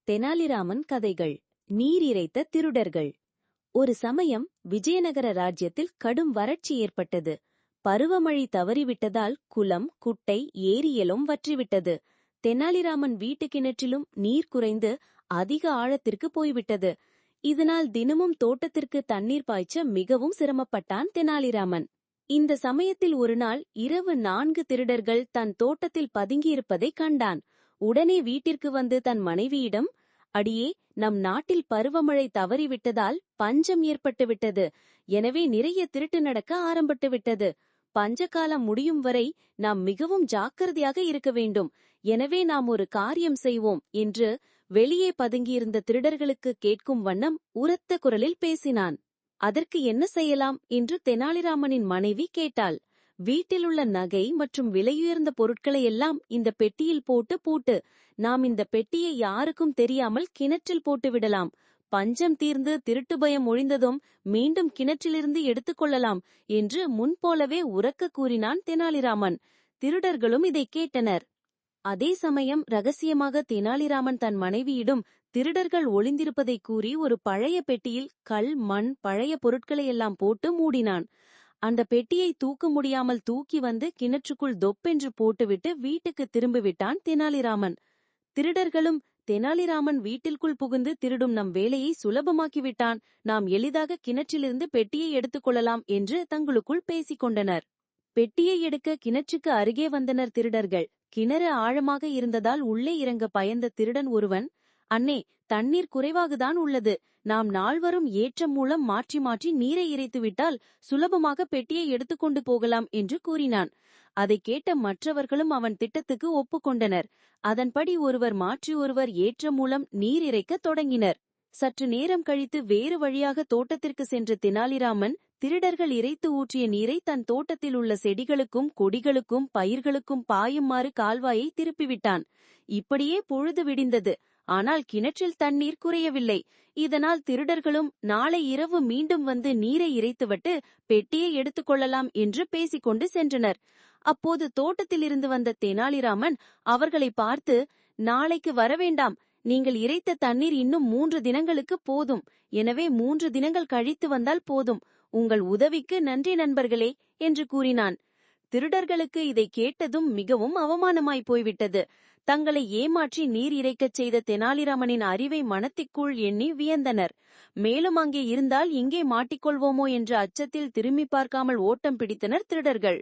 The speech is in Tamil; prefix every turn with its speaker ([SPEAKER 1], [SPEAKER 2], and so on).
[SPEAKER 1] தெனாலிராமன் கதைகள். நீர் இறைத்த திருடர்கள். ஒரு சமயம் விஜயநகர ராஜ்யத்தில் கடும் வறட்சி ஏற்பட்டது. பருவமழை தவறிவிட்டதால் குளம், குட்டை, ஏரியலும் வற்றிவிட்டது. தெனாலிராமன் வீட்டு கிணற்றிலும் நீர் குறைந்து அதிக ஆழத்திற்கு போய்விட்டது. இதனால் தினமும் தோட்டத்திற்கு தண்ணீர் பாய்ச்ச மிகவும் சிரமப்பட்டான் தெனாலிராமன். இந்த சமயத்தில் ஒருநாள் இரவு 4 திருடர்கள் தன் தோட்டத்தில் பதுங்கியிருப்பதைக் கண்டான். உடனே வீட்டிற்கு வந்து தன் மனைவியிடம், "அடியே, நம் நாட்டில் பருவமழை தவறிவிட்டதால் பஞ்சம் ஏற்பட்டுவிட்டது. எனவே நிறைய திருட்டு நடக்க ஆரம்பித்துவிட்டது. பஞ்சகாலம் முடியும் வரை நாம் மிகவும் ஜாக்கிரதையாக இருக்க வேண்டும். எனவே நாம் ஒரு காரியம் செய்வோம்" என்று வெளியே பதுங்கியிருந்த திருடர்களுக்கு கேட்கும் வண்ணம் உரத்த குரலில் பேசினான். அதற்கு என்ன செய்யலாம் என்று தெனாலிராமனின் மனைவி கேட்டாள். "வீட்டிலுள்ள நகை மற்றும் விலையுயர்ந்த பொருட்களை எல்லாம் இந்த பெட்டியில் போட்டு பூட்டு. நாம் இந்த பெட்டியை யாருக்கும் தெரியாமல் கிணற்றில் போட்டு விடலாம். பஞ்சம் தீர்ந்து திருட்டு பயம் ஒழிந்ததும் மீண்டும் கிணற்றிலிருந்து எடுத்துக்கொள்ளலாம்" என்று முன்போலவே உரக்க கூறினான் தெனாலிராமன். திருடர்களும் இதை கேட்டனர். அதே சமயம் ரகசியமாக தெனாலிராமன் தன் மனைவியிடம் திருடர்கள் ஒளிந்திருப்பதை கூறி ஒரு பழைய பெட்டியில் கல், மண், பழைய பொருட்களை எல்லாம் போட்டு மூடினான். அந்த பெட்டியை தூக்க முடியாமல் தூக்கி வந்து கிணற்றுக்குள் தொப்பென்று போட்டுவிட்டு வீட்டுக்கு திரும்பிவிட்டான் தெனாலிராமன். திருடர்களும், "தெனாலிராமன் வீட்டிற்குள் புகுந்து திருடும் நம் வேலையை சுலபமாக்கிவிட்டான். நாம் எளிதாக கிணற்றிலிருந்து பெட்டியை எடுத்துக்கொள்ளலாம் என்று தங்களுக்குள் பேசிக் கொண்டனர். பெட்டியை எடுக்க கிணற்றுக்கு அருகே வந்தனர் திருடர்கள். கிணறு ஆழமாக இருந்ததால் உள்ளே இறங்க பயந்த திருடன் ஒருவன், "அண்ணே, தண்ணீர் குறைவாகத்தான் உள்ளது. நாம் நால்வரும் ஏற்றம் மூலம் மாற்றி மாற்றி நீரை இறைத்துவிட்டால் சுலபமாக பெட்டியை எடுத்துக்கொண்டு போகலாம்" என்று கூறினான். அதை கேட்ட மற்றவர்களும் அவன் திட்டத்துக்கு ஒப்புக்கொண்டனர். அதன்படி ஒருவர் மாற்றி ஒருவர் ஏற்றம் மூலம் நீர் இறைக்கத் தொடங்கினர். சற்று நேரம் கழித்து வேறு வழியாக தோட்டத்திற்கு சென்ற தெனாலிராமன் திருடர்கள் இறைத்து ஊற்றிய நீரை தன் தோட்டத்தில் உள்ள செடிகளுக்கும் கொடிகளுக்கும் பயிர்களுக்கும் பாயுமாறு கால்வாயை திருப்பிவிட்டான். இப்படியே பொழுது விடிந்தது. ஆனால் கிணற்றில் தண்ணீர் குறையவில்லை. இதனால் திருடர்களும் நாளை இரவு மீண்டும் வந்து நீரை இறைத்துவிட்டு பெட்டியை எடுத்துக்கொள்ளலாம் என்று பேசிக்கொண்டு சென்றனர். அப்போது தோட்டத்திலிருந்து வந்த தெனாலிராமன் அவர்களை பார்த்து, "நாளைக்கு வரவேண்டாம். நீங்கள் இறைத்த தண்ணீர் இன்னும் 3 தினங்களுக்கு போதும். எனவே 3 தினங்கள் கழித்து வந்தால் போதும். உங்கள் உதவிக்கு நன்றி நண்பர்களே" என்று கூறினான். திருடர்களுக்கு இதை கேட்டதும் மிகவும் அவமானமாய் போய்விட்டது. தங்களை ஏமாற்றி நீர் இறைக்கச் செய்த தெனாலிராமனின் அறிவை மனத்திற்குள் எண்ணி வியந்தனர். மேலும் அங்கே இருந்தால் இங்கே மாட்டிக்கொள்வோமோ என்ற அச்சத்தில் திரும்பி பார்க்காமல் ஓட்டம் பிடித்தனர் திருடர்கள்.